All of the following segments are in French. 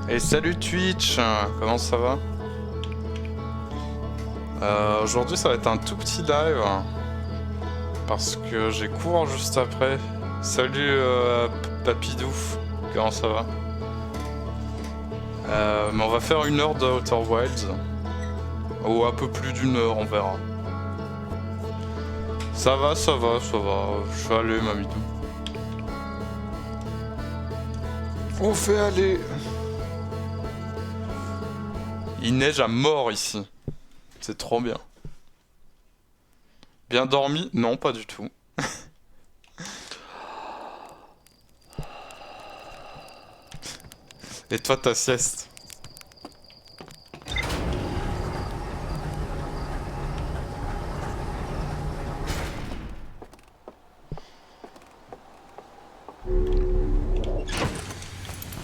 Et salut Twitch, comment ça va? Aujourd'hui ça va être un tout petit live parce que j'ai cours juste après. Salut Papidou, comment ça va? Mais on va faire 1 heure de Outer Wilds, ou un peu plus d'1 heure, on verra. Ça va, ça va, ça va, je vais aller Mamidou. On fait aller. Il neige à mort ici. C'est trop bien. Bien dormi? Non, pas du tout. Et toi, ta sieste?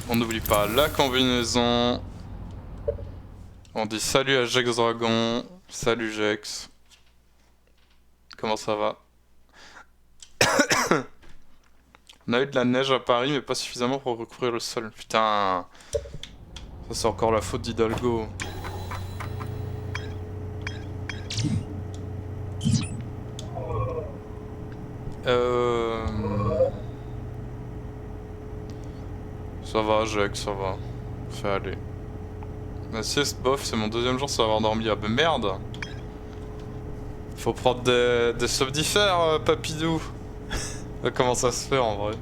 On n'oublie pas la combinaison. On dit salut à Jex Dragon. Salut Jex. Comment ça va? On a eu de la neige à Paris, mais pas suffisamment pour recouvrir le sol. Putain. Ça, c'est encore la faute d'Hidalgo. Ça va, Jex, ça va. Fais aller. La sieste, bof, c'est mon 2e jour sans avoir dormi. Ah bah merde! Faut prendre des somnifères, Papidou. Comment ça se fait en vrai?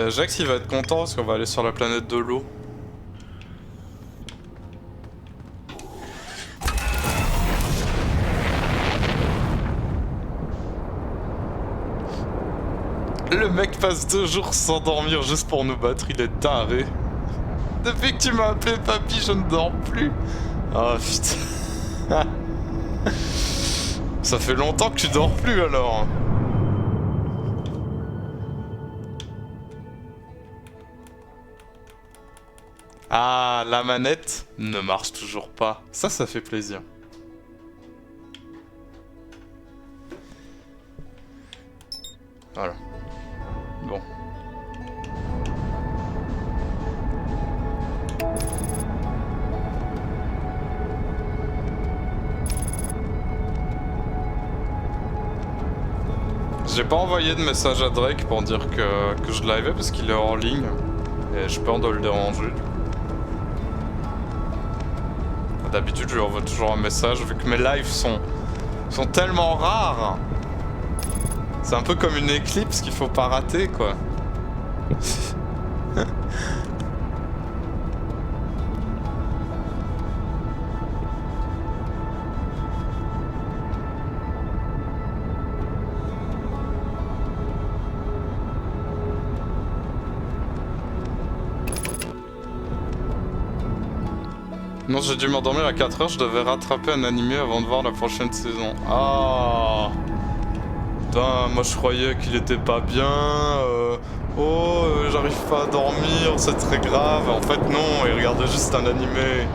Jax il va être content parce qu'on va aller sur la planète de l'eau. Le mec passe 2 jours sans dormir juste pour nous battre, il est taré. Depuis que tu m'as appelé papy, je ne dors plus. Oh putain. Ça fait longtemps que tu dors plus alors. Ah, la manette ne marche toujours pas. Ça fait plaisir. Voilà. Bon. J'ai pas envoyé de message à Drake pour dire que je livais parce qu'il est hors ligne. Et j'ai peur de le déranger. D'habitude je lui envoie toujours un message vu que mes lives sont tellement rares. C'est un peu comme une éclipse qu'il faut pas rater quoi. Non, j'ai dû m'endormir à 4 heures, je devais rattraper un animé avant de voir la prochaine saison. Ah. Putain, moi je croyais qu'il était pas bien. J'arrive pas à dormir, c'est très grave. En fait non, il regardait juste un animé.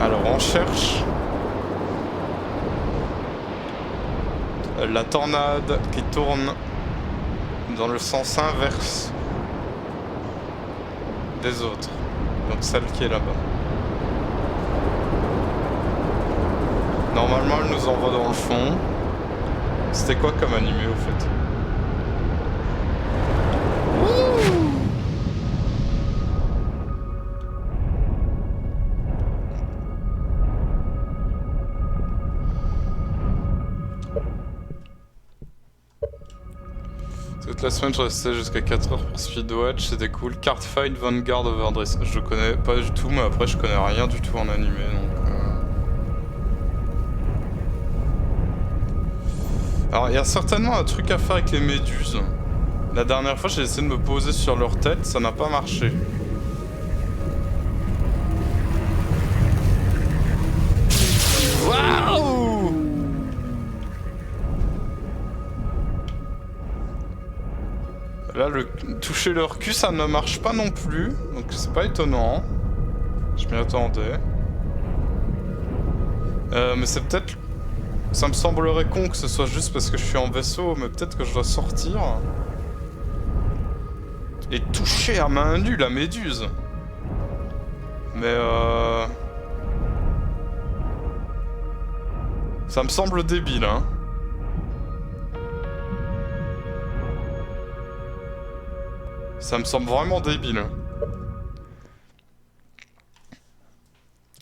Alors on cherche la tornade qui tourne dans le sens inverse des autres. Donc celle qui est là-bas. Normalement elle nous envoie dans le fond. C'était quoi comme animé au fait? Toute la semaine je restais jusqu'à 4 heures pour Speedwatch, c'était cool. Cardfight Vanguard Overdress, je connais pas du tout, mais après je connais rien du tout en animé donc... Alors il y a certainement un truc à faire avec les méduses. La dernière fois j'ai essayé de me poser sur leur tête, ça n'a pas marché. Waouh! Là, toucher leur cul, ça ne marche pas non plus. Donc c'est pas étonnant. Je m'y attendais. Mais c'est peut-être... Ça me semblerait con que ce soit juste parce que je suis en vaisseau, mais peut-être que je dois sortir... Et toucher à main nue la méduse. Mais ça me semble débile, hein. Ça me semble vraiment débile.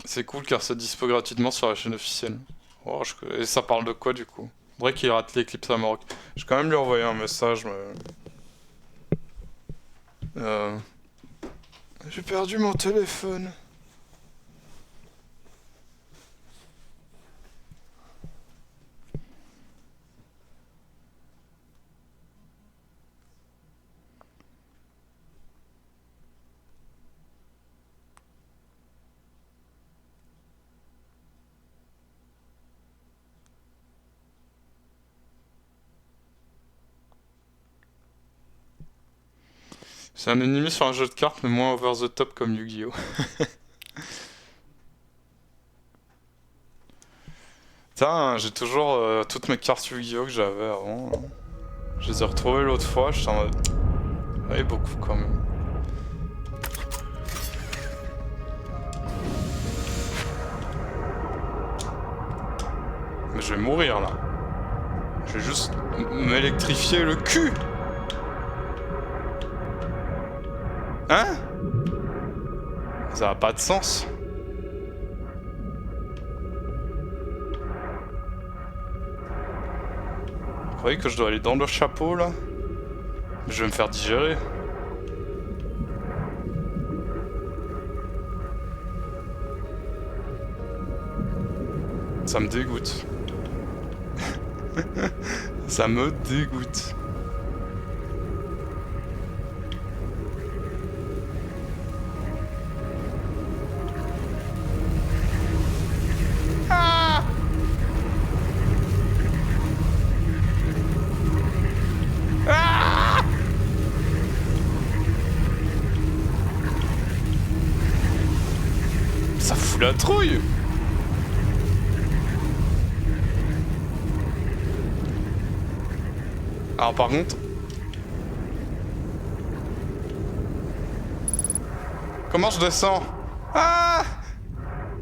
C'est cool car ça dispo gratuitement sur la chaîne officielle. Oh, Et ça parle de quoi du coup? Faudrait qu'il rate l'éclipse à Maroc. Je vais quand même lui envoyer un message, mais... J'ai perdu mon téléphone. C'est un ennemi sur un jeu de cartes, mais moins over the top comme Yu-Gi-Oh! Putain, j'ai toujours toutes mes cartes Yu-Gi-Oh! Que j'avais avant. Je les ai retrouvées l'autre fois, j'étais en mode... Ouais, beaucoup quand même. Mais je vais mourir là. Je vais juste m'électrifier le cul! Hein? Ça a pas de sens. Vous croyez que je dois aller dans le chapeau là? Je vais me faire digérer. Ça me dégoûte. Ça me dégoûte. Ah! Ah! Ça fout la trouille. Alors par contre... Comment je descends? Ah!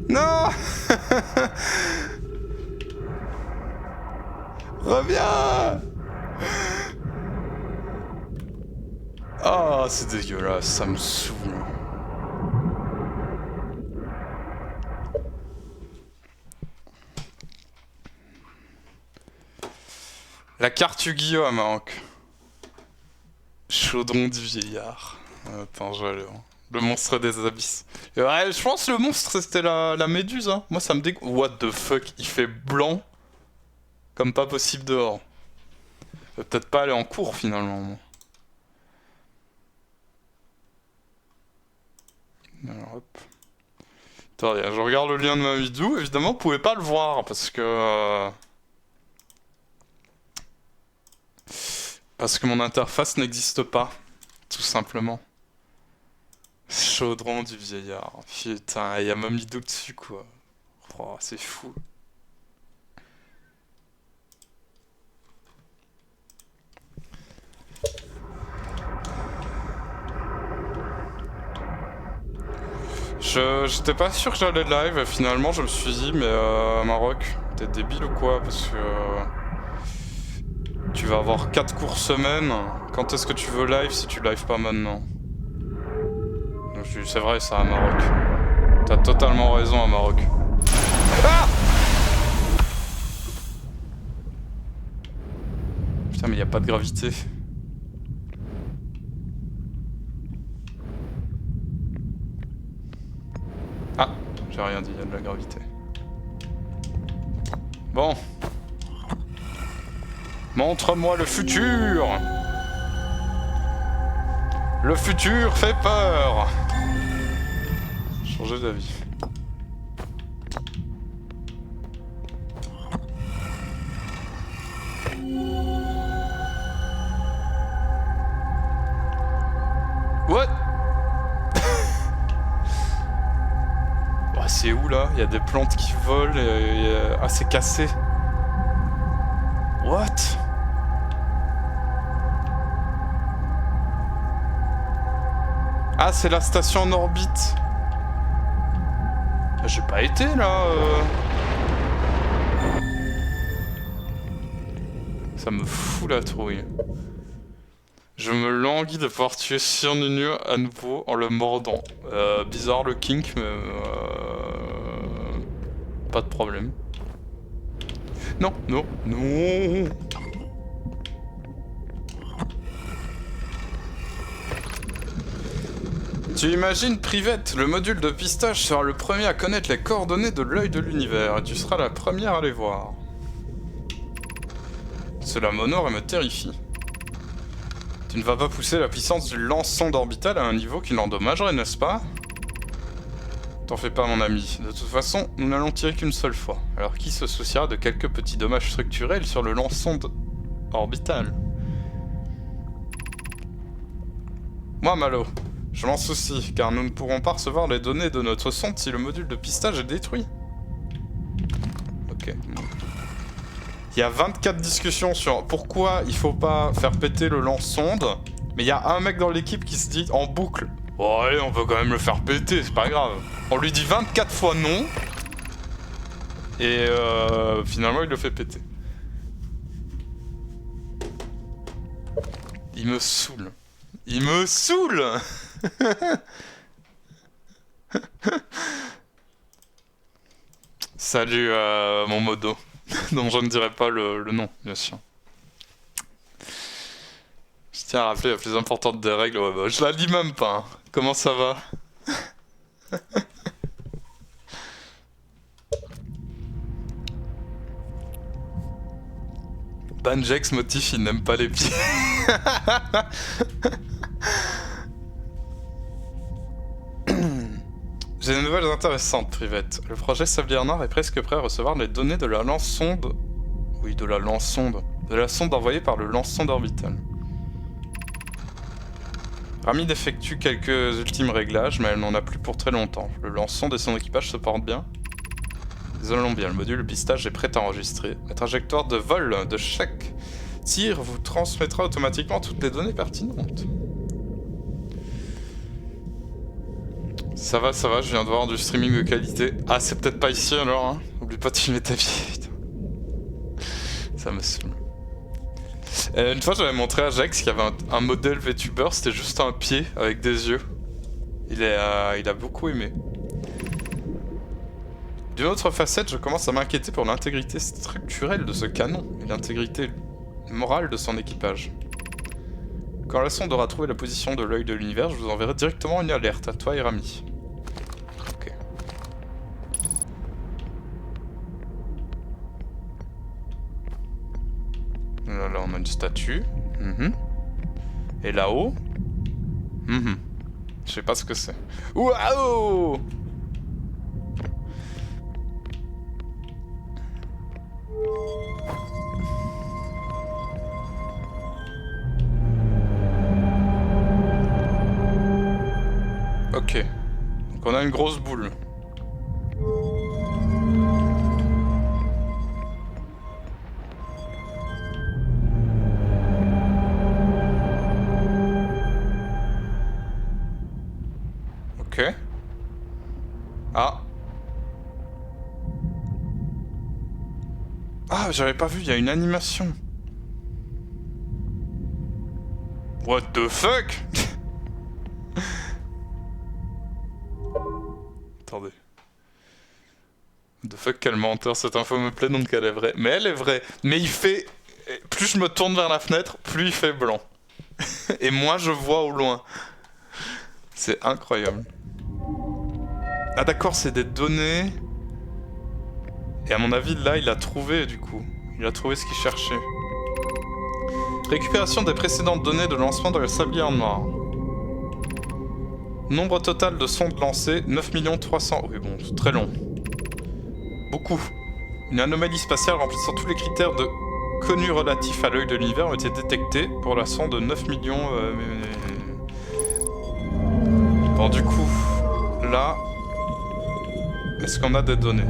Non! Reviens! Oh, c'est dégueulasse, ça me saoule. La carte Yu-Gi-Oh! À Maroc. Chaudron du vieillard. Attends, je vais aller voir. Le monstre des abysses. Ouais, je pense que le monstre c'était la méduse, hein. Moi ça me dégoûte. What the fuck, il fait blanc comme pas possible dehors. Je vais peut-être pas aller en cours finalement, moi. Alors hop. Attendez, je regarde le lien de ma vidéo. Évidemment, vous pouvez pas le voir parce que... Parce que mon interface n'existe pas, tout simplement. Chaudron du vieillard. Putain, il y a Mamidou dessus, quoi. Oh, c'est fou. J'étais pas sûr que j'allais live, finalement je me suis dit, mais Maroc, t'es débile ou quoi? Parce que... tu vas avoir 4 cours semaine. Quand est-ce que tu veux live si tu live pas maintenant? C'est vrai ça à Maroc. T'as totalement raison à Maroc. Ah! Putain mais y a pas de gravité. Ah, j'ai rien dit, y a de la gravité. Bon. Montre-moi le futur. Le futur fait peur. Changer d'avis. What? Bah, c'est où là? quoi? Il y a des plantes qui volent et... Ah, c'est cassé. What? Ah, c'est la station en orbite. J'ai pas été là. Ça me fout la trouille. Je me languis de pouvoir tuer Sir Nunu à nouveau en le mordant. Bizarre le kink, mais pas de problème. Non, non, non. Tu imagines, Privette, le module de pistage sera le premier à connaître les coordonnées de l'œil de l'univers, et tu seras la première à les voir. Cela m'honore et me terrifie. Tu ne vas pas pousser la puissance du lance-sonde orbital à un niveau qui l'endommagerait, n'est-ce pas? T'en fais pas, mon ami. De toute façon, nous n'allons tirer qu'une seule fois. Alors qui se souciera de quelques petits dommages structurels sur le lance-sonde orbital? Moi, Malo. Je m'en soucie, car nous ne pourrons pas recevoir les données de notre sonde si le module de pistage est détruit. Ok. Il y a 24 discussions sur pourquoi il faut pas faire péter le lance-sonde, mais il y a un mec dans l'équipe qui se dit en boucle « Oh allez, on peut quand même le faire péter, c'est pas grave. » On lui dit 24 fois non, et finalement il le fait péter. Il me saoule. Il me saoule. Salut mon modo, dont je ne dirai pas le nom, bien sûr. Je tiens à rappeler la plus importante des règles, ouais, bah, je la lis même pas. Hein. Comment ça va? Banjex motif, il n'aime pas les pieds. J'ai des nouvelles intéressantes, Privette. Le projet Sablier Noir est presque prêt à recevoir les données de la lance-sonde... Oui, de la lance-sonde. De la sonde envoyée par le lance-sonde orbital. Ramid effectue quelques ultimes réglages, mais elle n'en a plus pour très longtemps. Le lance-sonde et son équipage se portent bien. Ils allons bien, le module de pistage est prêt à enregistrer. La trajectoire de vol de chaque tir vous transmettra automatiquement toutes les données pertinentes. Ça va, je viens de voir du streaming de qualité. Ah, c'est peut-être pas ici alors, hein. Oublie pas de filmer ta vie, putain. Ça me saoule. Une fois, j'avais montré à Jax qu'il y avait un modèle VTuber, c'était juste un pied avec des yeux. Il a beaucoup aimé. D'une autre facette, je commence à m'inquiéter pour l'intégrité structurelle de ce canon et l'intégrité morale de son équipage. Quand la sonde aura trouvé la position de l'œil de l'univers, je vous enverrai directement une alerte à toi et Rami. Ok. Là, on a une statue. Et là-haut Je sais pas ce que c'est. Waouh! Ok. Donc on a une grosse boule. Ok. Ah. Ah, j'avais pas vu, il y a une animation. What the fuck? Attendez. What the fuck, quel menteur, cette info me plaît donc elle est vraie. Mais elle est vraie. Mais il fait... Plus je me tourne vers la fenêtre, plus il fait blanc. Et moins je vois au loin. C'est incroyable. Ah d'accord, c'est des données... Et à mon avis, là, il a trouvé, du coup. Il a trouvé ce qu'il cherchait. Récupération des précédentes données de lancement de la Sablière Noire. Nombre total de sondes lancées, 9 300 000... Oui, bon, c'est très long. Beaucoup. Une anomalie spatiale remplissant tous les critères de connus relatifs à l'œil de l'univers ont été détectés pour la sonde de 9 millions... Bon, du coup, là... Est-ce qu'on a des données?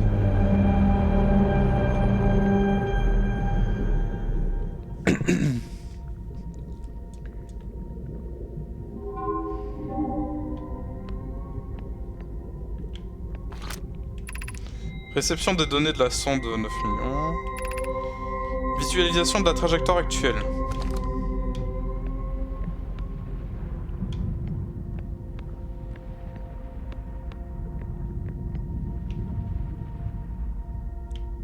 Réception des données de la sonde 9 millions. Visualisation de la trajectoire actuelle.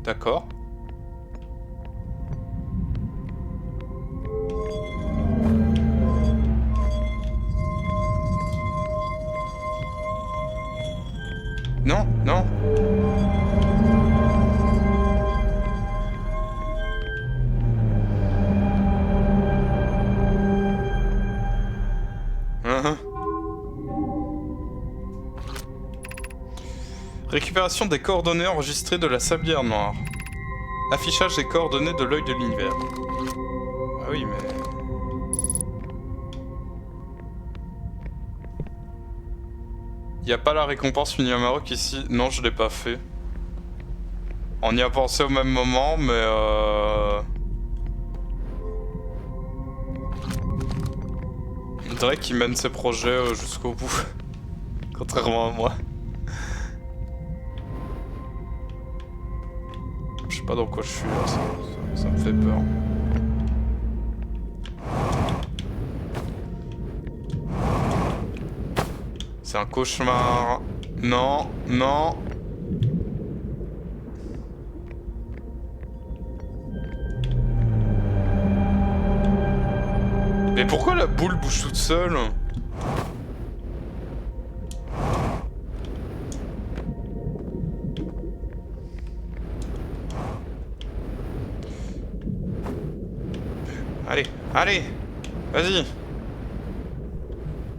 D'accord. Non, non. Récupération des coordonnées enregistrées de la sablière noire. Affichage des coordonnées de l'œil de l'univers. Ah oui, mais... Y a pas la récompense Mini-Maroc ici? Non, je l'ai pas fait. On y a pensé au même moment, mais on dirait qu'il mène ses projets jusqu'au bout. Contrairement à moi. Je sais pas dans quoi je suis là, ça me fait peur. C'est un cauchemar. Non, non. Mais pourquoi la boule bouge toute seule? Allez, allez, vas-y.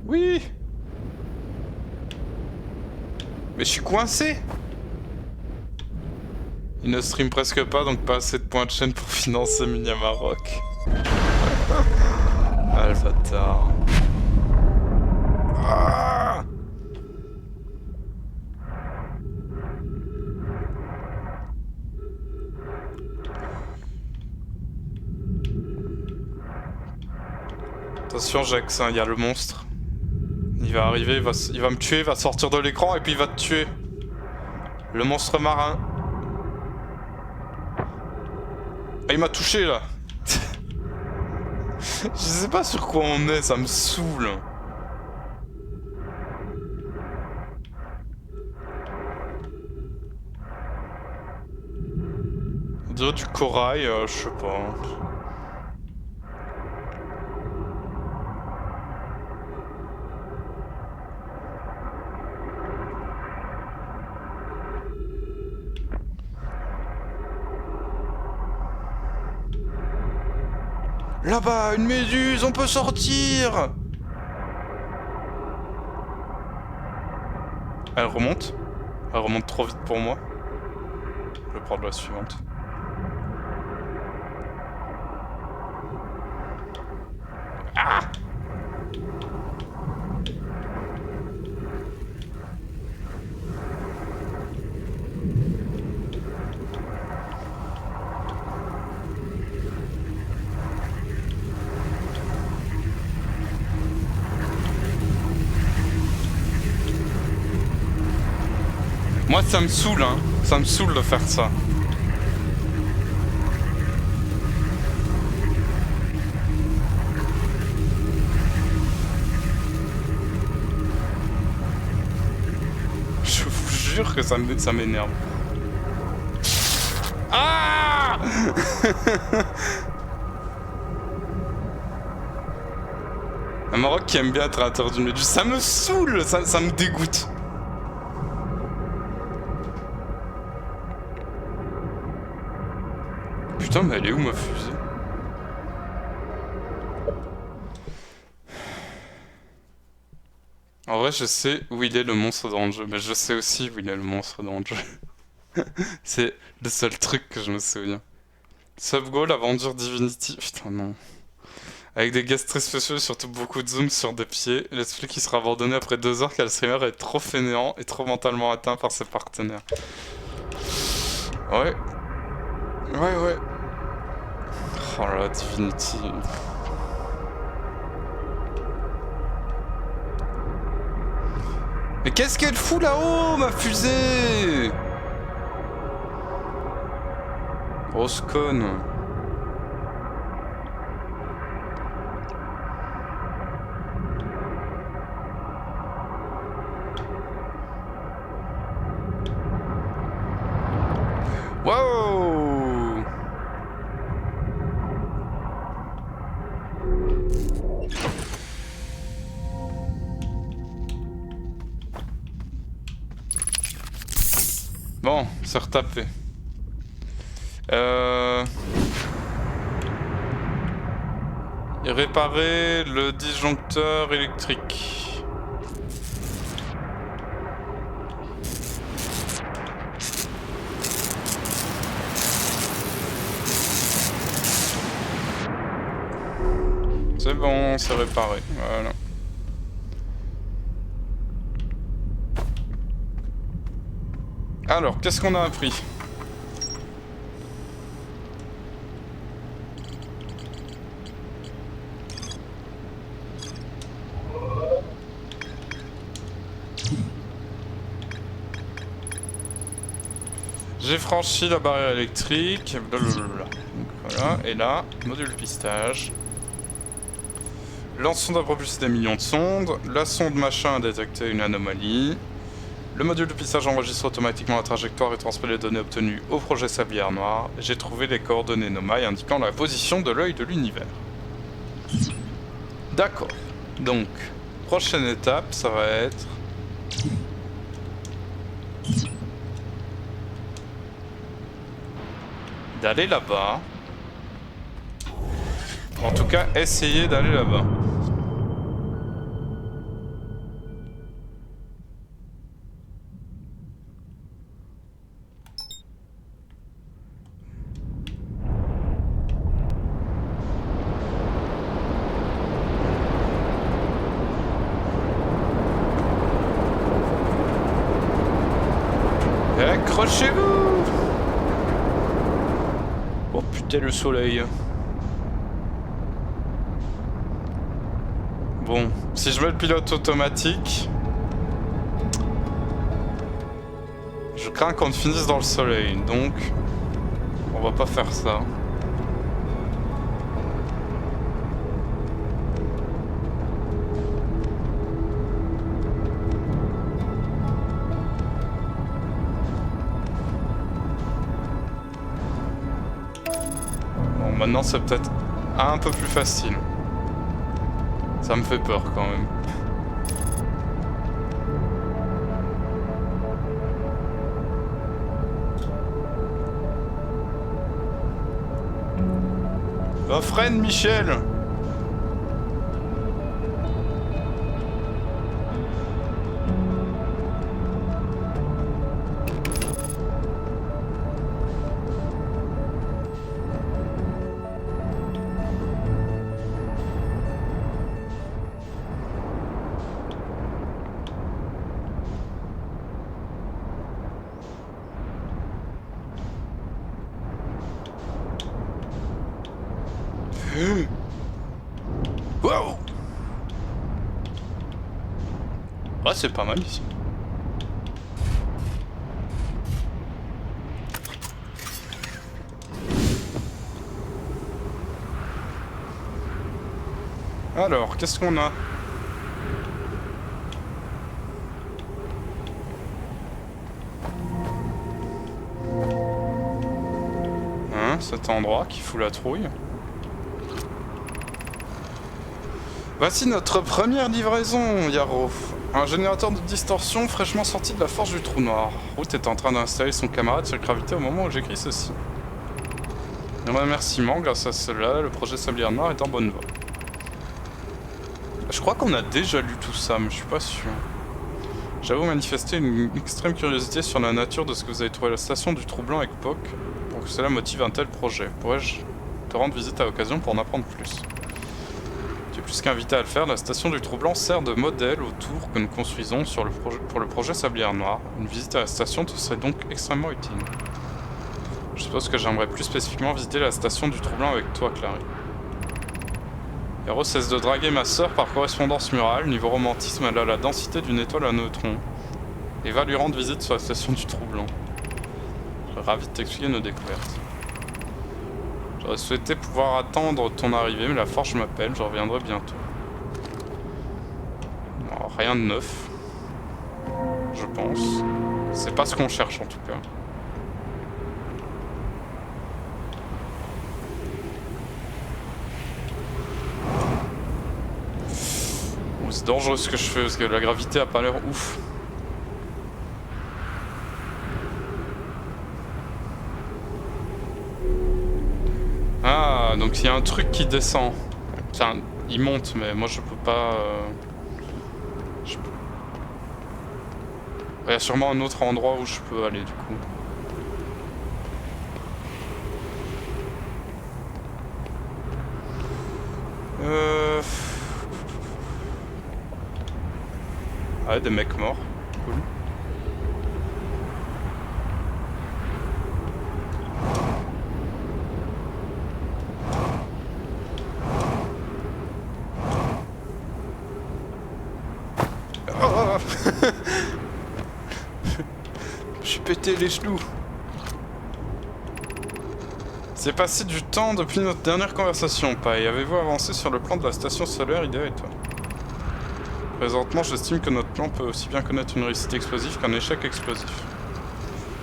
Oui. Mais je suis coincé. Il ne stream presque pas, donc pas assez de points de chaîne pour financer Mini-Maroc. Ah, le bâtard. Ah. Attention Jax, il y a le monstre. Il va arriver, il va me tuer, il va sortir de l'écran et puis il va te tuer. Le monstre marin. Ah, il m'a touché là. Je sais pas sur quoi on est, ça me saoule. On dirait du corail, je sais pas. Là-bas, une méduse, on peut sortir. Elle remonte. Elle remonte trop vite pour moi. Je vais prendre la suivante. Ah! Moi ça me saoule, hein. Ça me saoule de faire ça. Je vous jure que ça m'énerve. Ah! Un Maroc qui aime bien être à l'intérieur d'une méduse. Ça me saoule, ça me dégoûte. Putain, mais elle est où ma fusée? En vrai, je sais où il est le monstre dans le jeu, mais je sais aussi où il est le monstre dans le jeu. C'est le seul truc que je me souviens. Subgoal, Aventure Divinity. Putain, non. Avec des guests très spéciaux et surtout beaucoup de zoom sur des pieds. Let's play qui sera abandonné après 2 heures car le streamer est trop fainéant et trop mentalement atteint par ses partenaires. Ouais. Ouais. Oh là là, Divinity. Mais qu'est-ce qu'elle fout là-haut, ma fusée? Grosse conne. Wow! Bon, c'est retapé. Et réparer le disjoncteur électrique. C'est bon, c'est réparé, voilà. Alors, qu'est-ce qu'on a appris? J'ai franchi la barrière électrique, blablabla. Donc voilà, et là, module pistage. Lance-sonde a propulsé des millions de sondes. La sonde machin a détecté une anomalie. Le module de pistage enregistre automatiquement la trajectoire et transmet les données obtenues au projet Sablière Noire. J'ai trouvé les coordonnées Nomai indiquant la position de l'œil de l'univers. D'accord. Donc, prochaine étape, ça va être... d'aller là-bas. En tout cas, essayer d'aller là-bas. Accrochez-vous! Oh putain, le soleil. Bon, si je mets le pilote automatique, je crains qu'on ne finisse dans le soleil, donc on va pas faire ça. Bon, maintenant c'est peut-être un peu plus facile. Ça me fait peur quand même. Oh, freine, Michel! Wow! Ouais, c'est pas mal ici. Alors, qu'est-ce qu'on a? Hein, cet endroit qui fout la trouille. Voici notre première livraison, Yarrow. Un générateur de distorsion fraîchement sorti de la forge du trou noir. Root est en train d'installer son camarade sur gravité au moment où j'écris ceci. Un remerciement, grâce à cela, le projet Sablière Noire est en bonne voie. Je crois qu'on a déjà lu tout ça, mais je suis pas sûr. J'avoue manifester une extrême curiosité sur la nature de ce que vous avez trouvé à la station du Trou Blanc avec POC, pour que cela motive un tel projet. Pourrais-je te rendre visite à l'occasion pour en apprendre plus? plus qu'invité à le faire, la station du Trou-Blanc sert de modèle au tour que nous construisons pour le projet Sablière Noire. Une visite à la station te serait donc extrêmement utile. Je suppose que j'aimerais plus spécifiquement visiter la station du Trou-Blanc avec toi, Clary. Hero cesse de draguer ma sœur par correspondance murale. Niveau romantisme, elle a la densité d'une étoile à neutrons. Et va lui rendre visite sur la station du Trou-Blanc. Je serais ravi de t'expliquer nos découvertes. J'aurais souhaité pouvoir attendre ton arrivée, mais la forge m'appelle, je reviendrai bientôt. Non, rien de neuf. Je pense. C'est pas ce qu'on cherche en tout cas. Oh, c'est dangereux ce que je fais parce que la gravité a pas l'air ouf. Ah, donc il y a un truc qui descend. Enfin, il monte, mais moi je peux pas... Il y a sûrement un autre endroit où je peux aller du coup. Ah, des mecs morts. Cool. Oh je suis pété les genoux. C'est passé du temps depuis notre dernière conversation, Pai. Avez-vous avancé sur le plan de la station solaire Idea et toi? Présentement, j'estime que notre plan peut aussi bien connaître une réussite explosive qu'un échec explosif.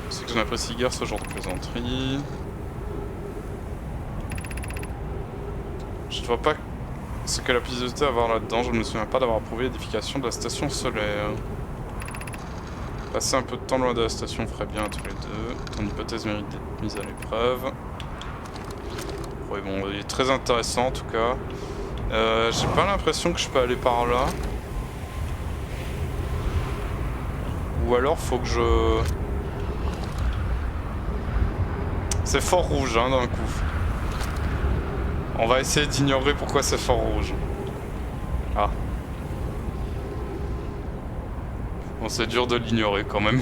C'est que je n'apprécie guère ce genre de plaisanterie. Je ne vois pas ce que la pilosité à voir là-dedans. Je ne me souviens pas d'avoir approuvé l'édification de la station solaire. Passer un peu de temps loin de la station ferait bien à tous les deux. Ton hypothèse mérite d'être mise à l'épreuve. Oui, bon, il est très intéressant en tout cas. J'ai pas l'impression que je peux aller par là. Ou alors faut que je... C'est fort rouge hein d'un coup. On va essayer d'ignorer pourquoi c'est fort rouge. Ah. Bon c'est dur de l'ignorer quand même.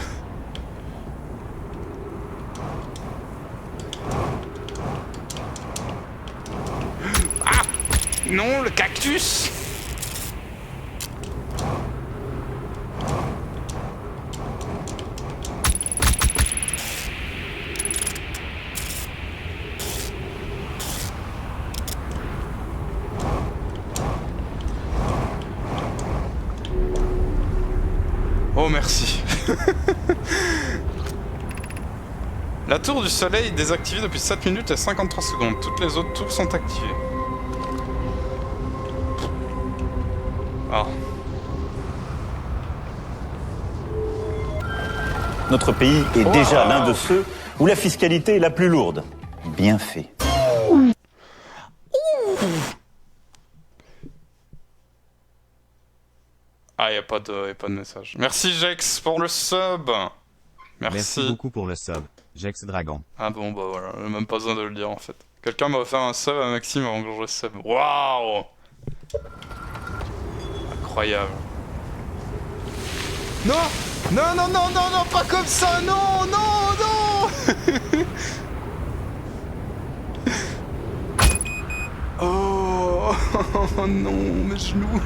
Ah non, le cactus! Oh merci. La tour du soleil est désactivée depuis 7 minutes et 53 secondes. Toutes les autres tours sont activées. Ah. Notre pays est déjà l'un de ceux où la fiscalité est la plus lourde. Bien fait. Ah, y a pas de message. Merci Jex pour le sub. Merci beaucoup pour le sub, Jex Dragon. Ah bon, bah voilà, même pas besoin de le dire en fait. Quelqu'un m'a offert un sub à Maxime avant que je le sub. Waouh! Incroyable. Non! Non, non, non, non, non, pas comme ça! Non, non, non! Oh, oh non, mes genoux!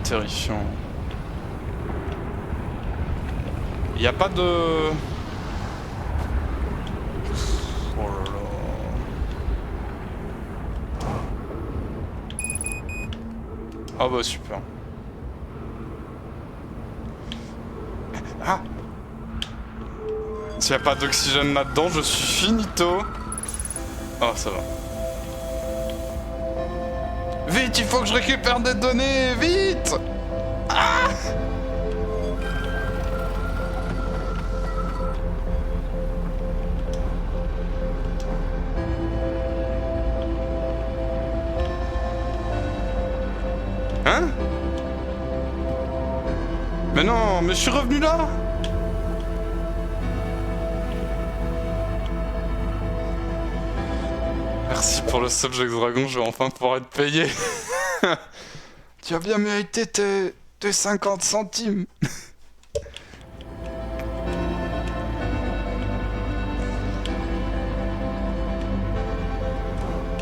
Terrifiant. Il n'y a pas de... Oh là là. Ah bah super. Ah! S'il n'y a pas d'oxygène là-dedans, je suis finito. Oh, ça va. Vite, il faut que je récupère des données, vite! Ah! Hein? Mais non, mais je suis revenu là! Merci pour le sub Jax Dragon, je vais enfin pouvoir être payé. Tu as bien mérité tes 50 centimes.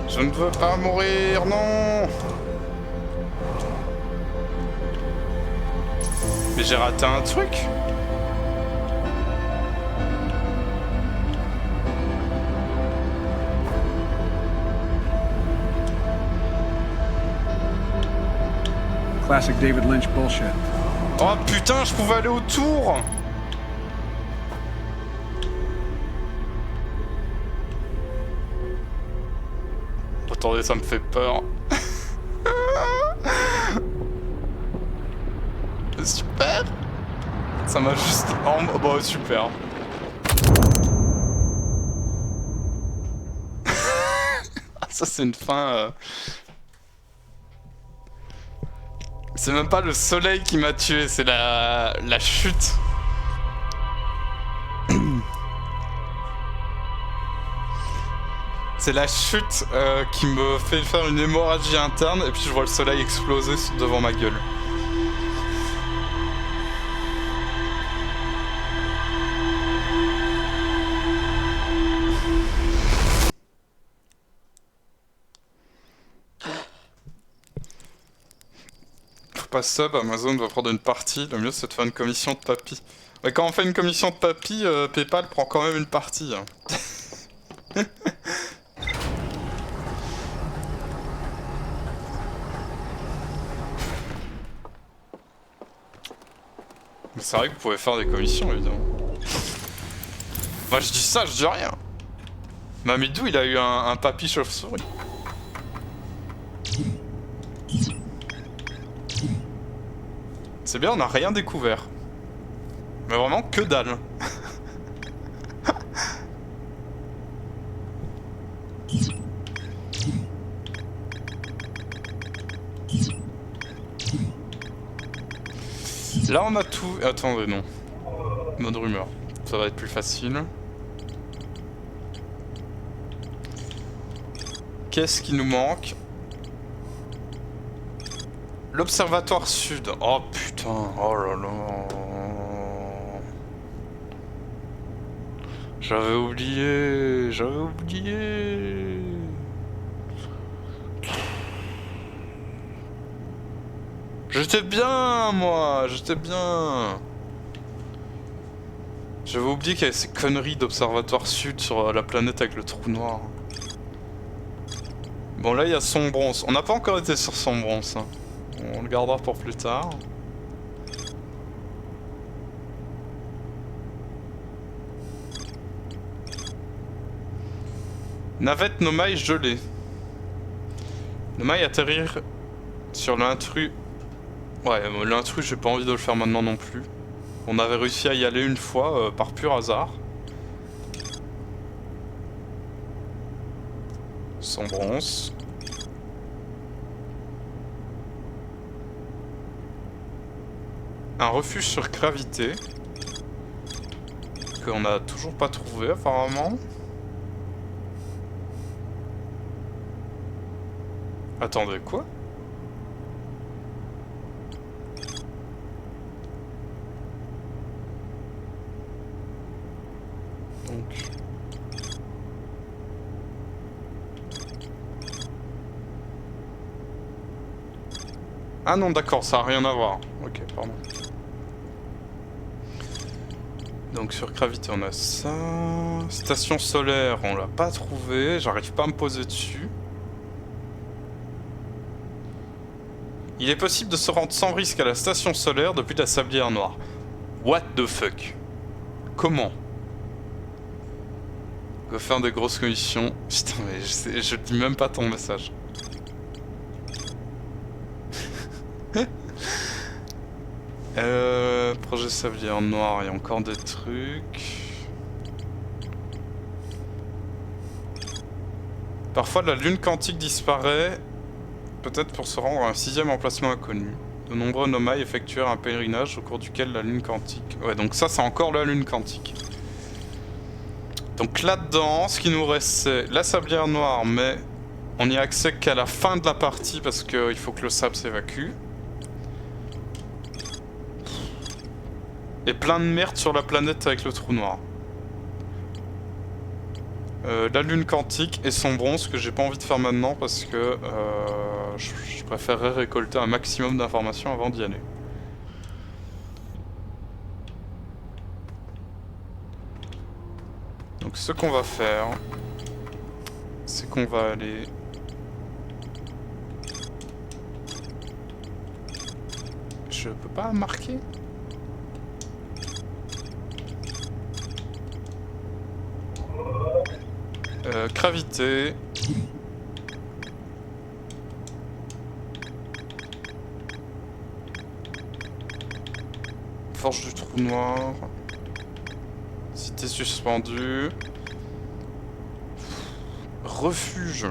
Je ne veux pas mourir, non. Mais j'ai raté un truc. Classic David Lynch bullshit. Oh putain, je pouvais aller autour. Attendez, ça me fait peur. Super. Ça m'a juste... Oh, bah super. Ça c'est une fin... C'est même pas le soleil qui m'a tué, c'est la chute. C'est la chute qui me fait faire une hémorragie interne et puis je vois le soleil exploser devant ma gueule. Pas sub, Amazon va prendre une partie, le mieux c'est de faire une commission de papy. Ouais, quand on fait une commission de papy, PayPal prend quand même une partie. Hein. Mais c'est vrai que vous pouvez faire des commissions évidemment. Moi je dis ça, je dis rien. Mamidou il a eu un papy chauve-souris. C'est bien, on n'a rien découvert. Mais vraiment que dalle. Là on a tout... Attendez, non. Mode rumeur. Ça va être plus facile. Qu'est-ce qui nous manque? L'observatoire sud. Oh putain, oh là là. J'avais oublié, J'étais bien, moi, j'étais bien. J'avais oublié qu'il y avait ces conneries d'observatoire sud sur la planète avec le trou noir. Bon là il y a Sombrance. On n'a pas encore été sur Sombrance. Hein. On le gardera pour plus tard. Navette Nomai gelée. Nomai atterrir sur l'intrus. Ouais, l'intrus j'ai pas envie de le faire maintenant non plus. On avait réussi à y aller une fois par pur hasard. Sombrance. Un refuge sur gravité. Qu'on a toujours pas trouvé apparemment. Attendez, quoi? Donc... Ah non, d'accord, ça a rien à voir. Ok, pardon. Donc sur gravité, on a ça. Station solaire, on l'a pas trouvé. J'arrive pas à me poser dessus. Il est possible de se rendre sans risque à la station solaire depuis la sablière noire. What the fuck? Comment? Go faire des grosses commissions. Putain, mais je lis même pas ton message. Projet sablière noir, il y a encore des trucs. Parfois la lune quantique disparaît, peut-être pour se rendre à un 6ème emplacement inconnu. De nombreux nomai effectuèrent un pèlerinage au cours duquel la lune quantique... Ouais, donc ça c'est encore la lune quantique. Donc là-dedans, ce qui nous reste c'est la sablière noire, mais on n'y a accès qu'à la fin de la partie parce qu'il faut que le sable s'évacue. Et plein de merde sur la planète avec le trou noir. La lune quantique et son bronze que j'ai pas envie de faire maintenant parce que je préférerais récolter un maximum d'informations avant d'y aller. Donc ce qu'on va faire, c'est qu'on va aller... Je peux pas marquer ? Gravité. Forge du trou noir. Cité suspendue. Refuge.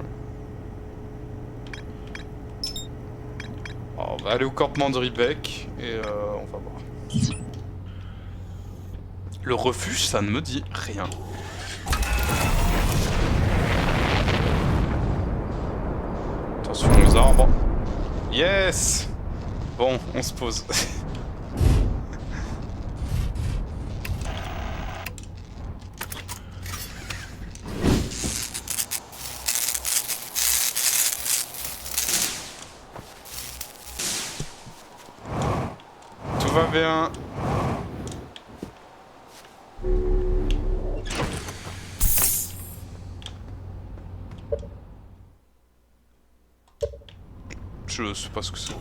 Alors, on va aller au campement de Riebeck et on va voir. Le refuge, ça ne me dit rien. Attention aux arbres. Yes! Bon, on se pose. Tout va bien. Je sais pas ce que c'est.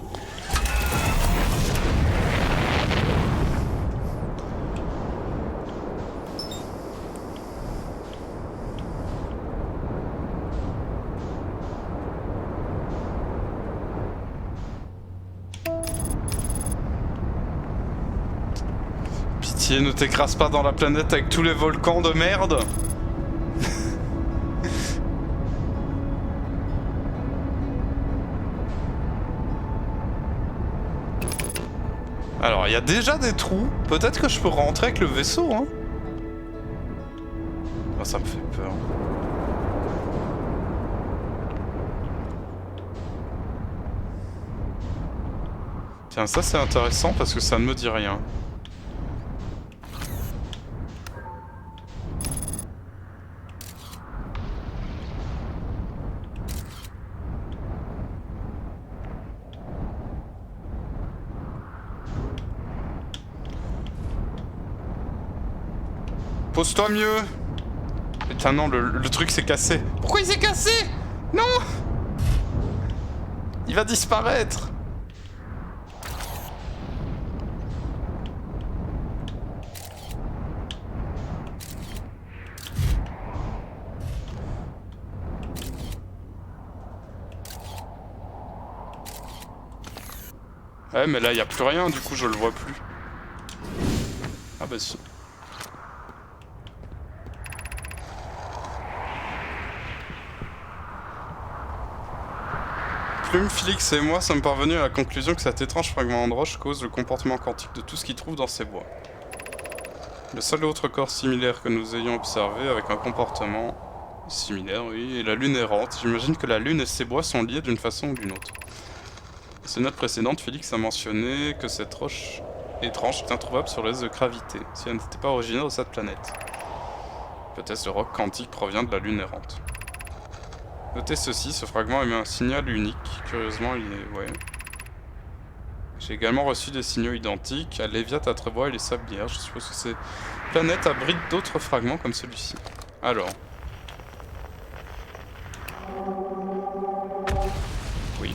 Pitié, ne t'écrase pas dans la planète avec tous les volcans de merde. Alors, il y a déjà des trous. Peut-être que je peux rentrer avec le vaisseau, hein. Oh, ça me fait peur. Tiens, ça c'est intéressant parce que ça ne me dit rien. Pose-toi mieux. Putain non, le truc s'est cassé. Pourquoi il s'est cassé? Non. Il va disparaître. Ouais mais là il n'y a plus rien, du coup je le vois plus. Ah bah si. Plume, Félix et moi sommes parvenus à la conclusion que cet étrange fragment de roche cause le comportement quantique de tout ce qui trouve dans ces bois. Le seul autre corps similaire que nous ayons observé avec un comportement similaire, oui, est la lune errante. J'imagine que la lune et ces bois sont liés d'une façon ou d'une autre. Dans ses notes précédentes, Félix a mentionné que cette roche étrange est introuvable sur l'aise de gravité, si elle n'était pas originaire de cette planète. Peut-être le roc quantique provient de la lune errante. Notez ceci, ce fragment émet un signal unique. Curieusement, il est... ouais. J'ai également reçu des signaux identiques à Léviat, à Trebois et les Sablières. Je suppose que ces planètes abritent d'autres fragments comme celui-ci. Alors... oui.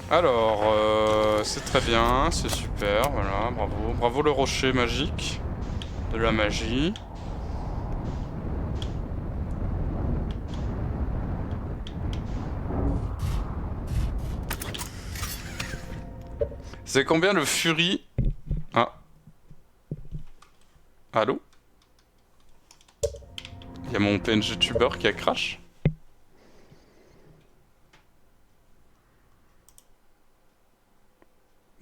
Alors... C'est très bien, c'est super, voilà, bravo. Bravo le rocher magique. De la magie. C'est combien le Fury? Ah. Allô? Il y a mon PNG tuber qui a crash.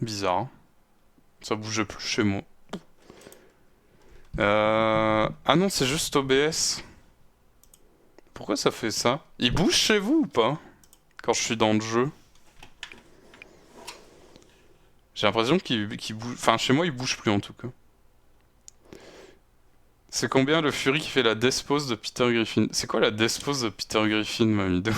Bizarre. Ça bougeait plus chez moi. Ah non, c'est juste OBS. Pourquoi ça fait ça? Il bouge chez vous ou pas? Quand je suis dans le jeu. J'ai l'impression qu'il bouge... Enfin, chez moi, il bouge plus en tout cas. C'est combien le Fury qui fait la despose de Peter Griffin? C'est quoi la despose de Peter Griffin, Mamido?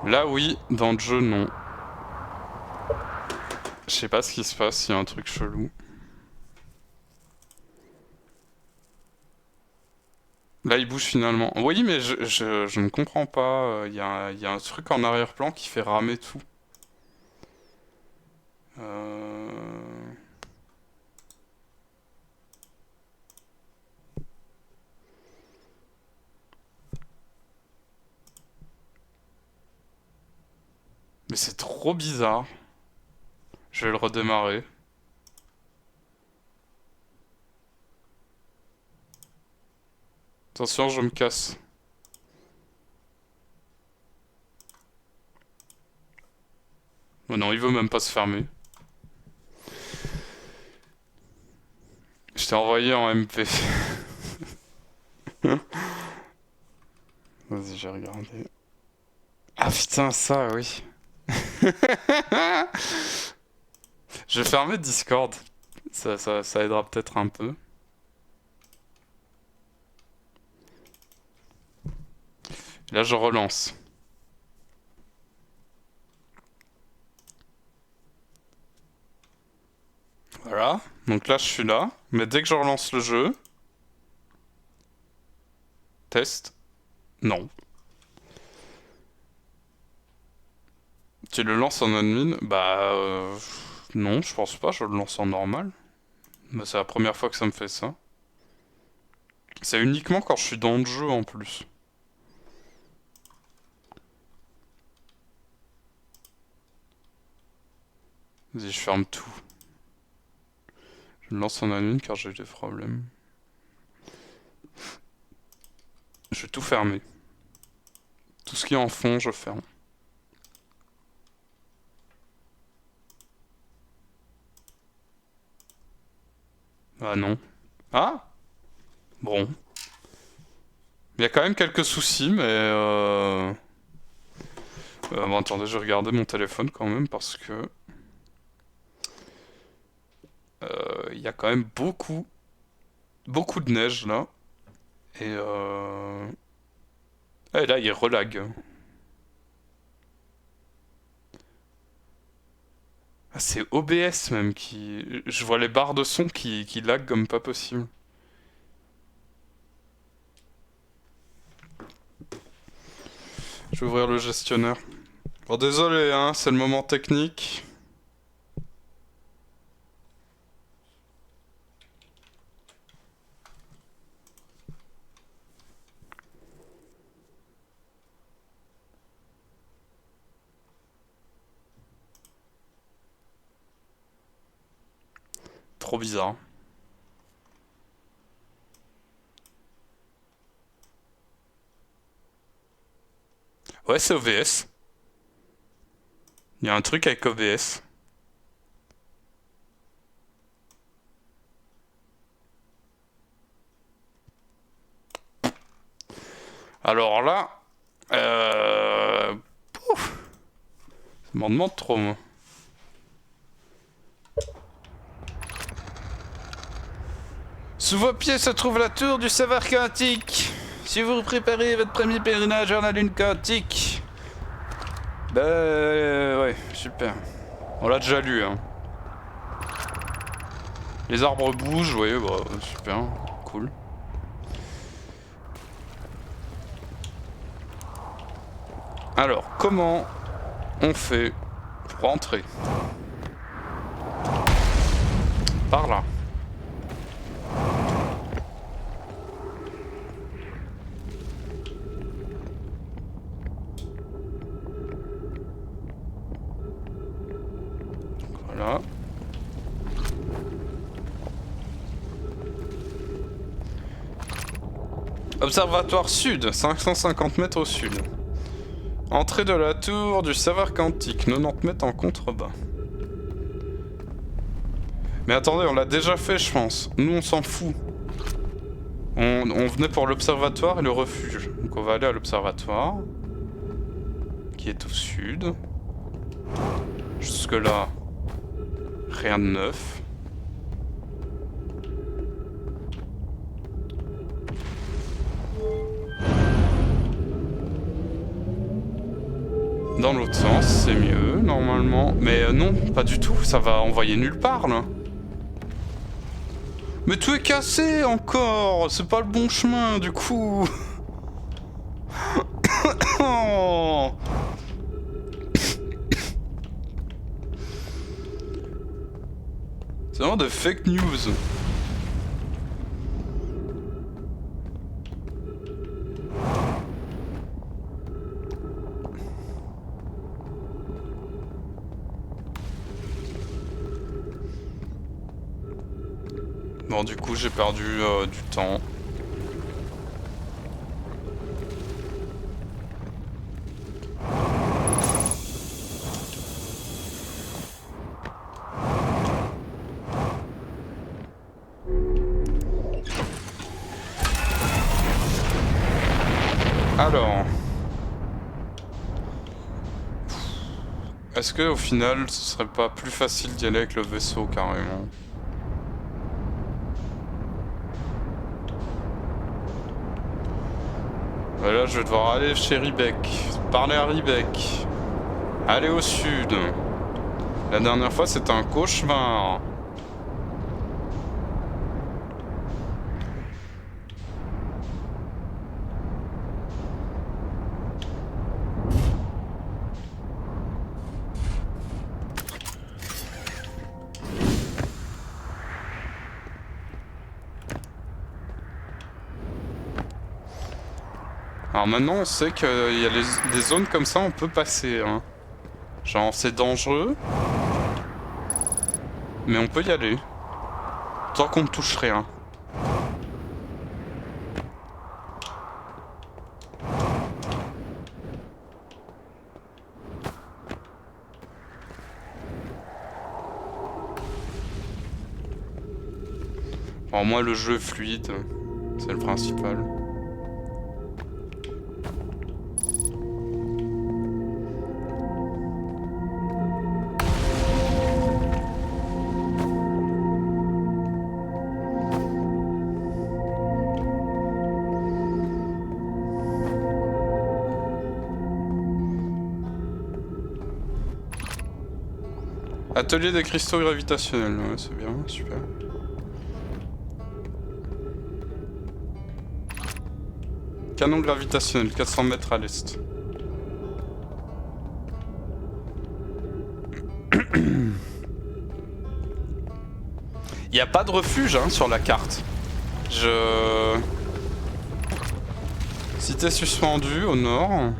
Là, oui. Dans le jeu, non. Je sais pas ce qui se passe, il y a un truc chelou. Là, il bouge finalement. Oui, mais je ne comprends pas. Il y a un truc en arrière-plan qui fait ramer tout. Mais c'est trop bizarre. Je vais le redémarrer. Attention, je me casse. Oh non, il veut même pas se fermer. Je t'ai envoyé en MP. Vas-y, j'ai regardé. Ah putain, ça, oui. Je vais fermer Discord. Ça aidera peut-être un peu. Là, je relance. Voilà. Donc là, je suis là. Mais dès que je relance le jeu... Test. Non. Tu le lances en admin? Bah... non, je pense pas. Je le lance en normal. Bah, c'est la première fois que ça me fait ça. C'est uniquement quand je suis dans le jeu, en plus. Vas-y, je ferme tout. Je me lance en admin car j'ai eu des problèmes. Je vais tout fermer. Tout ce qui est en fond, je ferme. Ah non. Ah? Bon. Il y a quand même quelques soucis, mais bon, attendez, je vais regarder mon téléphone quand même parce que... il y a quand même beaucoup de neige là. Et là, il relag. Ah, c'est OBS même qui... Je vois les barres de son qui lag comme pas possible. Je vais ouvrir le gestionnaire. Bon, désolé, hein, c'est le moment technique. Trop bizarre. Ouais, c'est OBS. Il y a un truc avec OBS. Alors là... Pouf. Ça m'en demande trop, moi. Sous vos pieds se trouve la tour du savoir quantique. Si vous préparez votre premier pèlerinage vers la lune quantique... ouais, super. On l'a déjà lu, hein. Les arbres bougent, ouais, bah, super, cool. Alors, comment on fait pour rentrer? Par là. Voilà. Observatoire sud, 550 mètres au sud. Entrée de la tour du serveur quantique, 90 mètres en contrebas. Mais attendez, on l'a déjà fait, je pense. Nous, on s'en fout. On venait pour l'observatoire et le refuge. Donc on va aller à l'observatoire, qui est au sud. Jusque là, rien de neuf. Dans l'autre sens, c'est mieux, normalement. Mais non, pas du tout, ça va envoyer nulle part, là. Mais tout est cassé, encore. C'est pas le bon chemin, du coup. C'est vraiment de fake news. Bon, du coup, j'ai perdu du temps. Alors... Est-ce que au final, ce serait pas plus facile d'y aller avec le vaisseau, carrément? Là, je vais devoir aller chez Riebeck, parler à Riebeck, aller au sud. La dernière fois, c'était un cauchemar. Alors maintenant on sait qu'il y a des zones comme ça on peut passer, hein. Genre c'est dangereux, mais on peut y aller. Tant qu'on ne touche rien. Alors moi le jeu est fluide, c'est le principal. Atelier des cristaux gravitationnels, ouais, c'est bien, super. Canon gravitationnel, 400 mètres à l'est. Il n'y a pas de refuge hein, sur la carte. Cité suspendue au nord.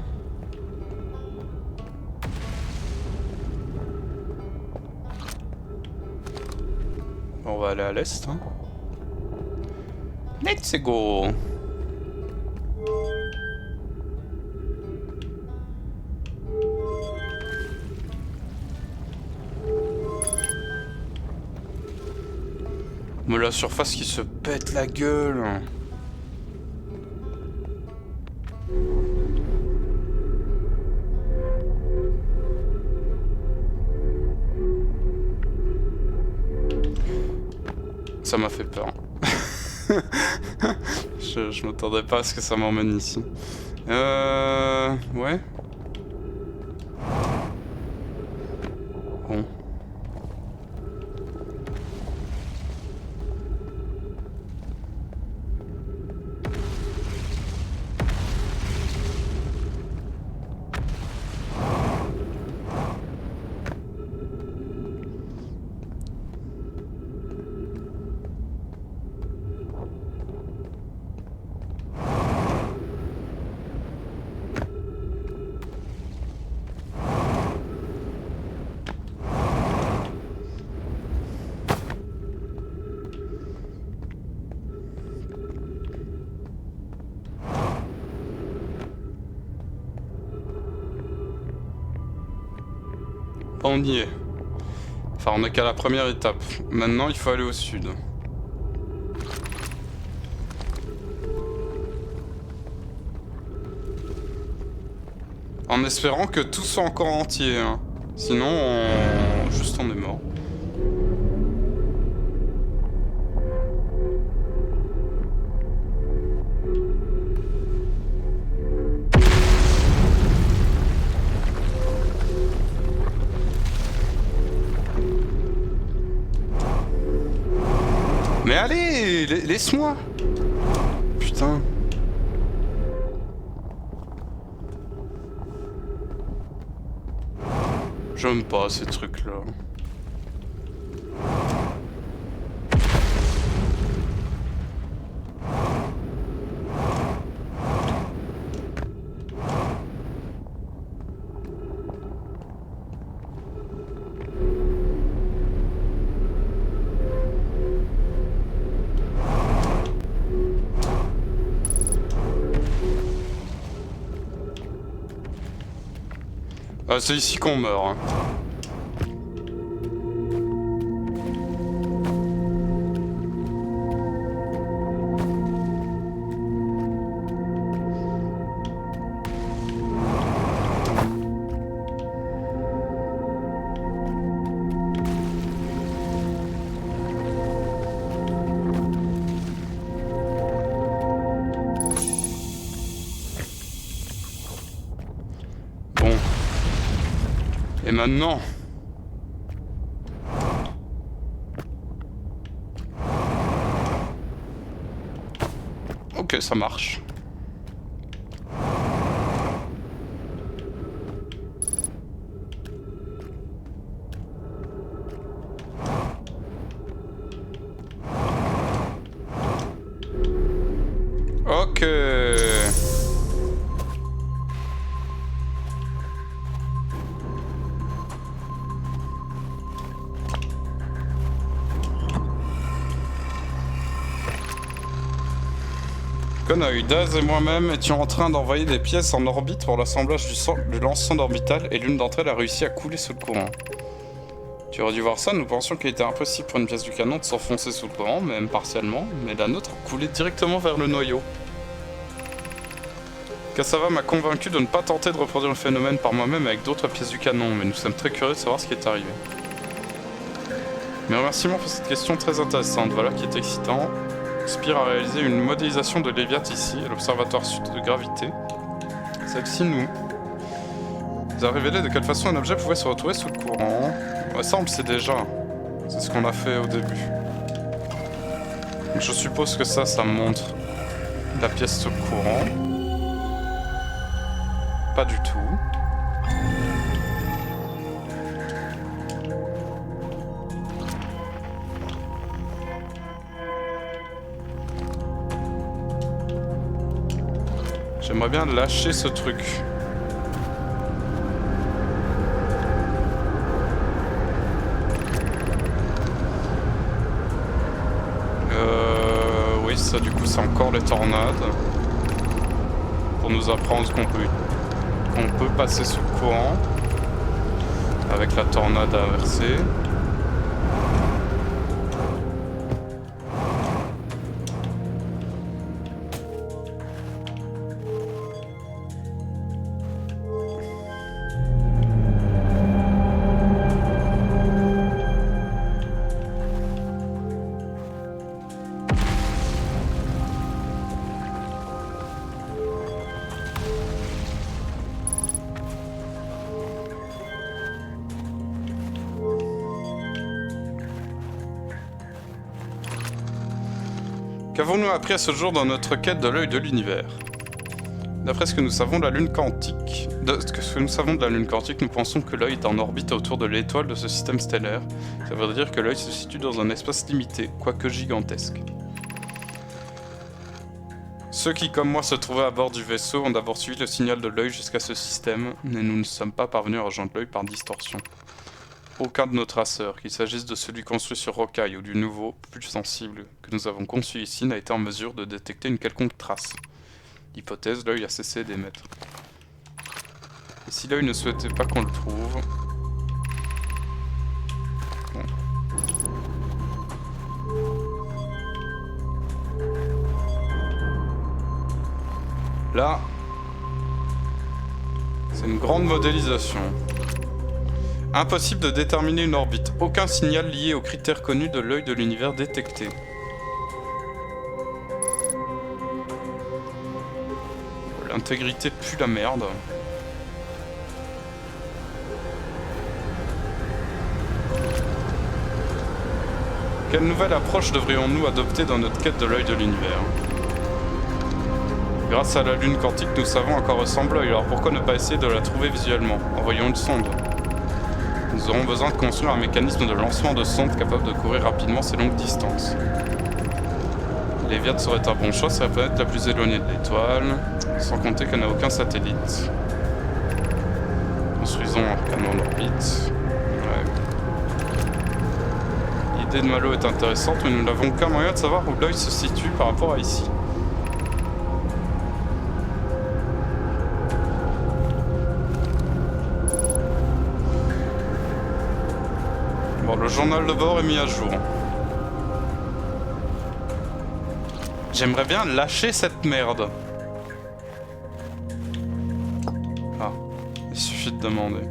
On va aller à l'est. Hein. Let's go. Mais la surface qui se pète la gueule. Ça m'a fait peur. je m'attendais pas à ce que ça m'emmène ici. Ouais. Bon. On y est. Enfin, on est qu'à la première étape. Maintenant, il faut aller au sud. En espérant que tout soit encore entier. Hein. Sinon, juste on est mort. Mais allez, laisse-moi. Putain. J'aime pas ces trucs-là. Ah, c'est ici qu'on meurt. Hein. Bon. Et maintenant... Ok, ça marche. Ok. Konoï, Daz et moi-même étions en train d'envoyer des pièces en orbite pour l'assemblage du lance-sonde orbital et l'une d'entre elles a réussi à couler sous le courant. Tu aurais dû voir ça, nous pensions qu'il était impossible pour une pièce du canon de s'enfoncer sous le courant, même partiellement, mais la nôtre coulait directement vers le noyau. Kasava m'a convaincu de ne pas tenter de reproduire le phénomène par moi-même avec d'autres pièces du canon, mais nous sommes très curieux de savoir ce qui est arrivé. Mes remerciements pour cette question très intéressante, voilà qui est excitant. Spire a réalisé une modélisation de Léviat ici, à l'observatoire sud de gravité. Celle-ci nous a révélé de quelle façon un objet pouvait se retrouver sous le courant. Ouais, ça on le sait déjà, c'est ce qu'on a fait au début. Donc, je suppose que ça montre la pièce sous le courant. Pas du tout. J'aimerais bien lâcher ce truc. Oui, ça du coup c'est encore les tornades. Pour nous apprendre qu'on peut passer sous le courant. Avec la tornade inversée. Qu'avons-nous appris à ce jour dans notre quête de l'œil de l'univers? D'après ce que nous savons de la lune quantique, nous pensons que l'œil est en orbite autour de l'étoile de ce système stellaire. Ça veut dire que l'œil se situe dans un espace limité, quoique gigantesque. Ceux qui, comme moi, se trouvaient à bord du vaisseau ont d'abord suivi le signal de l'œil jusqu'à ce système, mais nous ne sommes pas parvenus à rejoindre l'œil par distorsion. Aucun de nos traceurs, qu'il s'agisse de celui construit sur Rocaille ou du nouveau, plus sensible, que nous avons conçu ici, n'a été en mesure de détecter une quelconque trace. Hypothèse, l'œil a cessé d'émettre. Et si l'œil ne souhaitait pas qu'on le trouve... Là, c'est une grande modélisation. Impossible de déterminer une orbite. Aucun signal lié aux critères connus de l'œil de l'univers détecté. L'intégrité pue la merde. Quelle nouvelle approche devrions-nous adopter dans notre quête de l'œil de l'univers? Grâce à la lune quantique, nous savons à quoi ressemble l'œil, alors pourquoi ne pas essayer de la trouver visuellement? Envoyons une sonde. Nous aurons besoin de construire un mécanisme de lancement de sonde capable de couvrir rapidement ces longues distances. Léviathan serait un bon choix, c'est la planète la plus éloignée de l'étoile, sans compter qu'elle n'a aucun satellite. Construisons un canon en orbite. Ouais. L'idée de Malo est intéressante, mais nous n'avons aucun moyen de savoir où l'œil se situe par rapport à ici. Bon, le journal de bord est mis à jour. J'aimerais bien lâcher cette merde. Ah, il suffit de demander.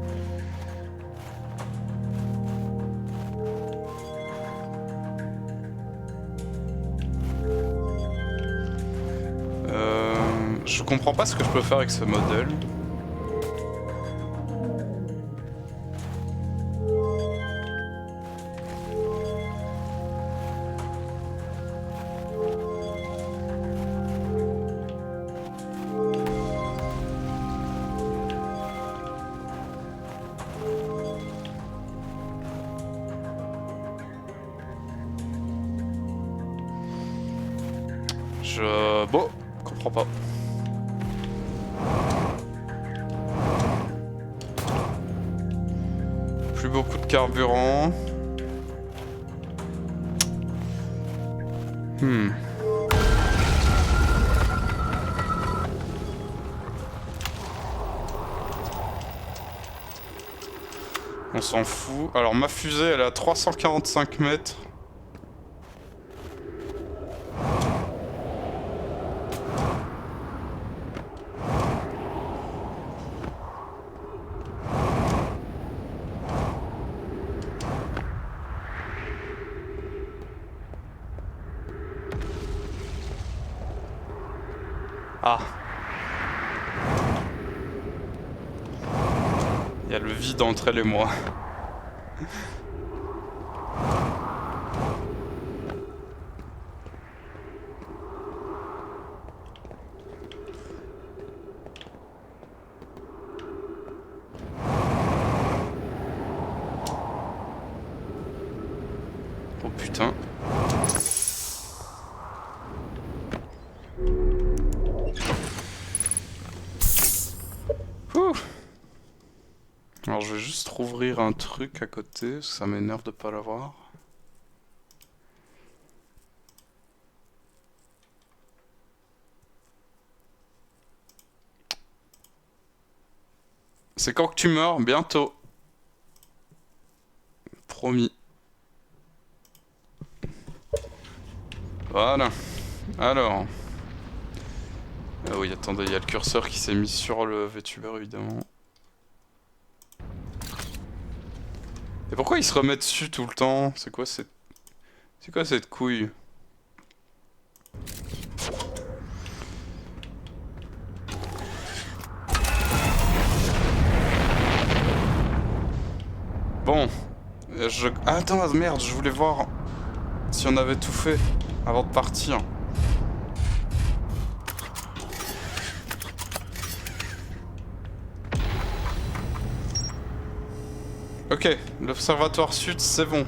Je comprends pas ce que je peux faire avec ce modèle. Bon, je comprends pas. Plus beaucoup de carburant. On s'en fout. Alors ma fusée elle est à 345 mètres. Ah. Il y a le vide entre elle et moi. Oh putain. Alors je vais juste rouvrir un truc à côté, parce que ça m'énerve de pas l'avoir. C'est quand que tu meurs? Bientôt. Promis. Voilà. Alors. Ah oui, attendez, il y a le curseur qui s'est mis sur le VTuber évidemment. Et pourquoi il se remet dessus tout le temps? C'est quoi cette couille? Bon. Ah, attends, merde, je voulais voir si on avait tout fait avant de partir. Ok, l'observatoire sud, c'est bon.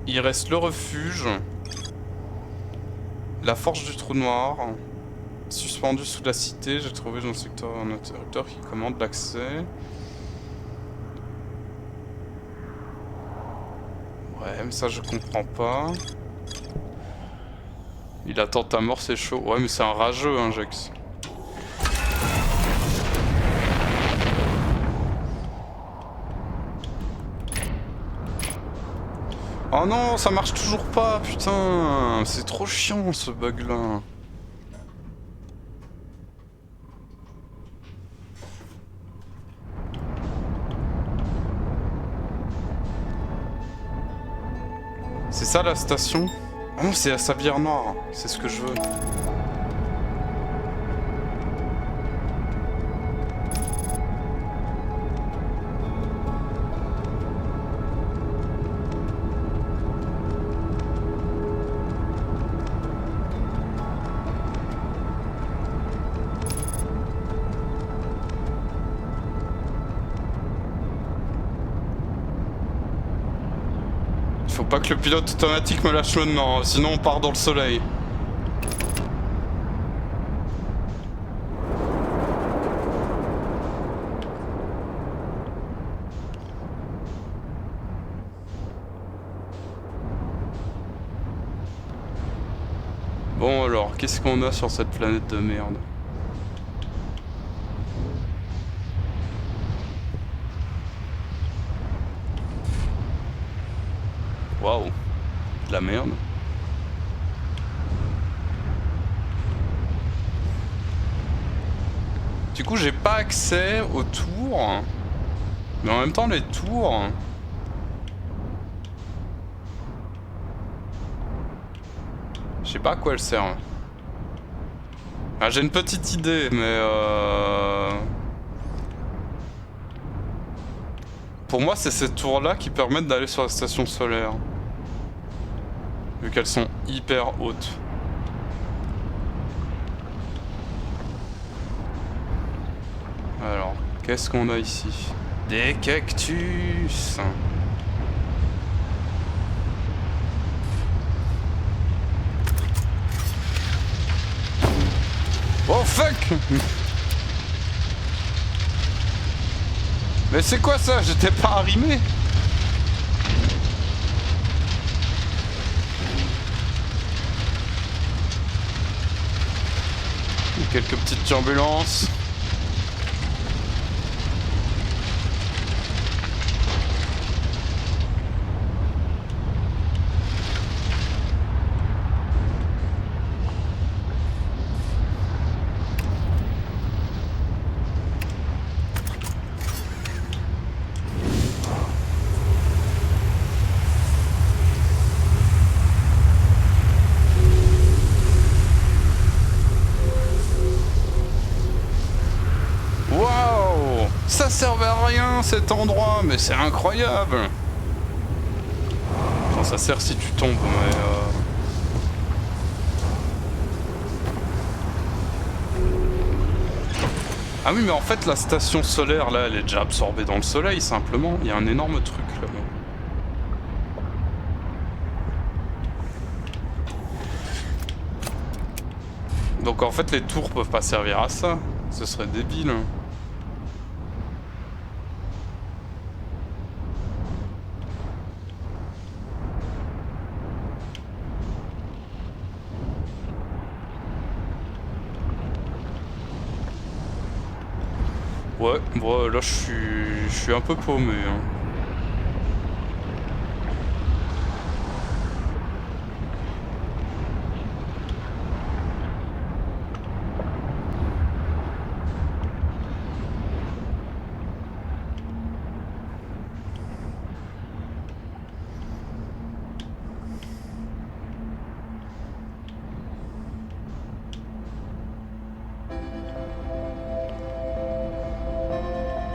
Il reste le refuge. La forge du trou noir. Suspendu sous la cité, j'ai trouvé dans le secteur un interrupteur qui commande l'accès. Ouais, mais ça je comprends pas. Il attend ta mort, c'est chaud. Ouais, mais c'est un rageux, hein, Jex. Oh non, ça marche toujours pas, putain. C'est trop chiant ce bug là. C'est ça la station? Ah non, c'est la Sablière Noire, c'est ce que je veux. Faut pas que le pilote automatique me lâche maintenant, sinon on part dans le soleil. Bon alors, qu'est-ce qu'on a sur cette planète de merde? Waouh, de la merde. Du coup, j'ai pas accès aux tours. Mais en même temps, les tours... Je sais pas à quoi elles servent. Ah, j'ai une petite idée, mais pour moi, c'est ces tours-là qui permettent d'aller sur la station solaire. Vu qu'elles sont hyper hautes. Alors, qu'est-ce qu'on a ici? Des cactus! Oh fuck! Mais c'est quoi ça? J'étais pas arrimé? Quelques petites turbulences. Ça servait à rien cet endroit, mais c'est incroyable. Enfin, ça sert si tu tombes, mais Ah oui, mais en fait la station solaire là, elle est déjà absorbée dans le soleil simplement. Il y a un énorme truc là-bas. Donc en fait les tours peuvent pas servir à ça. Ce serait débile. Ouais, bon, là je suis un peu paumé. Hein.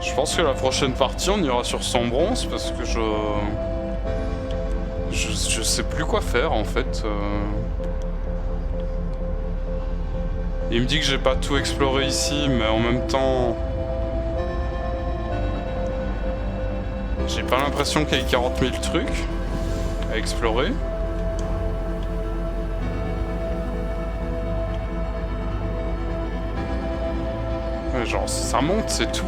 Je pense que la prochaine partie on ira sur son bronze parce que je sais plus quoi faire en fait. Il me dit que j'ai pas tout exploré ici, mais en même temps j'ai pas l'impression qu'il y ait 40 000 trucs à explorer. Ouais, genre si ça monte c'est tout.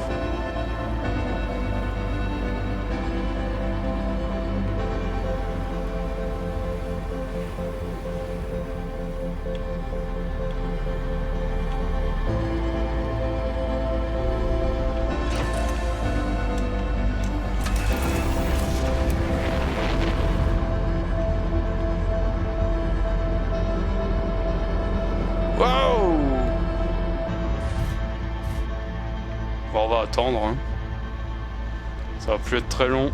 va attendre. Hein. Ça va plus être très long.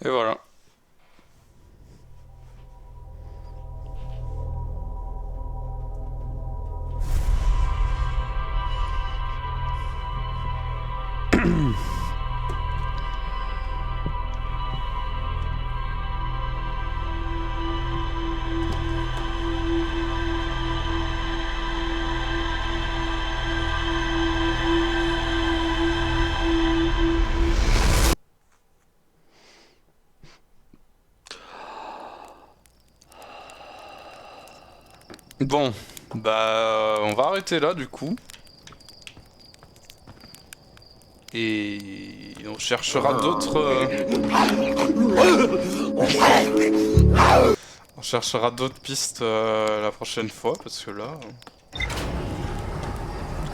Et voilà. Bon, bah on va arrêter là du coup. Et on cherchera d'autres... On cherchera d'autres pistes la prochaine fois, parce que là...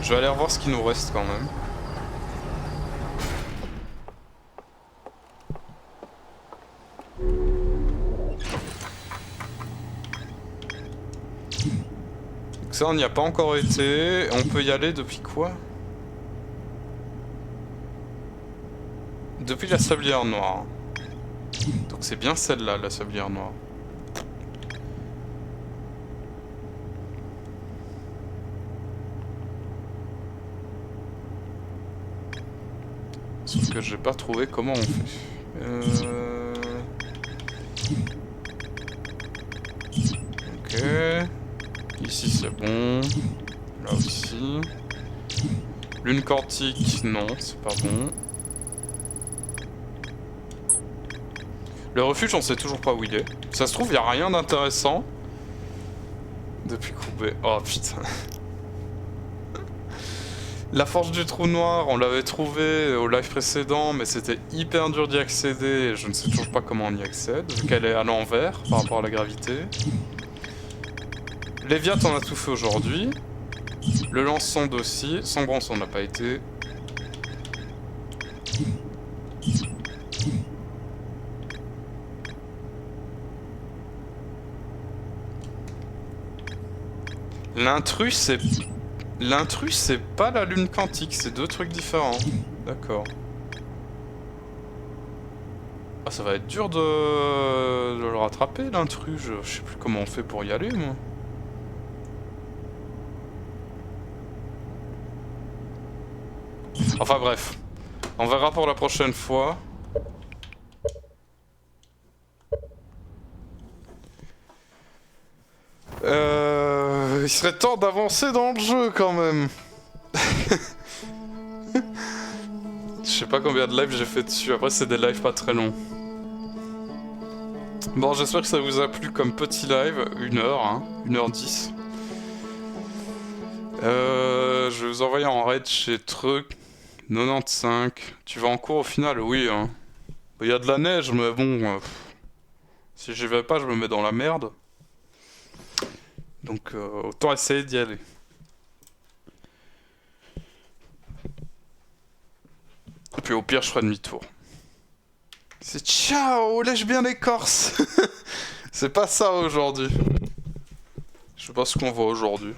Je vais aller revoir ce qu'il nous reste quand même. Donc ça on n'y a pas encore été. On peut y aller depuis quoi? Depuis la sablière noire. Donc c'est bien celle-là, la sablière noire. Sauf que j'ai pas trouvé comment on fait. Ok. Ici c'est bon. Là aussi. Lune quantique, non, c'est pas bon. Le refuge, on sait toujours pas où il est. Ça se trouve, y a rien d'intéressant. Depuis Koubé. Oh putain. La forge du trou noir, on l'avait trouvé au live précédent, mais c'était hyper dur d'y accéder. Et je ne sais toujours pas comment on y accède, vu qu'elle est à l'envers par rapport à la gravité. Léviat, on a tout fait aujourd'hui. Le lance-sonde aussi. Sombrance, on n'a pas été. L'intrus, c'est... L'intrus, c'est pas la lune quantique, c'est deux trucs différents. D'accord. Ah, ça va être dur de le rattraper, l'intrus. Je sais plus comment on fait pour y aller, moi. Enfin bref. On verra pour la prochaine fois. Il serait temps d'avancer dans le jeu quand même. Je sais pas combien de lives j'ai fait dessus, après c'est des lives pas très longs. Bon, j'espère que ça vous a plu comme petit live, 1h, hein, 1h10. Je vais vous envoyer en raid chez Truc 95. Tu vas en cours au final? Oui, hein. Il y a de la neige, mais bon... si j'y vais pas, je me mets dans la merde. Donc autant essayer d'y aller. Et puis au pire je ferai demi-tour. C'est ciao, lèche bien les Corses. C'est pas ça aujourd'hui. Je sais pas ce qu'on voit aujourd'hui.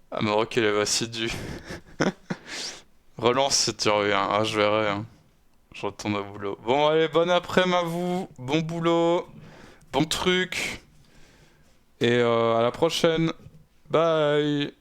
Ah Maroc il est assidu. Relance si tu reviens. Ah je verrai hein. Je retourne au boulot. Bon allez, bon après-midi à vous. Bon boulot. Bon truc. Et à la prochaine. Bye.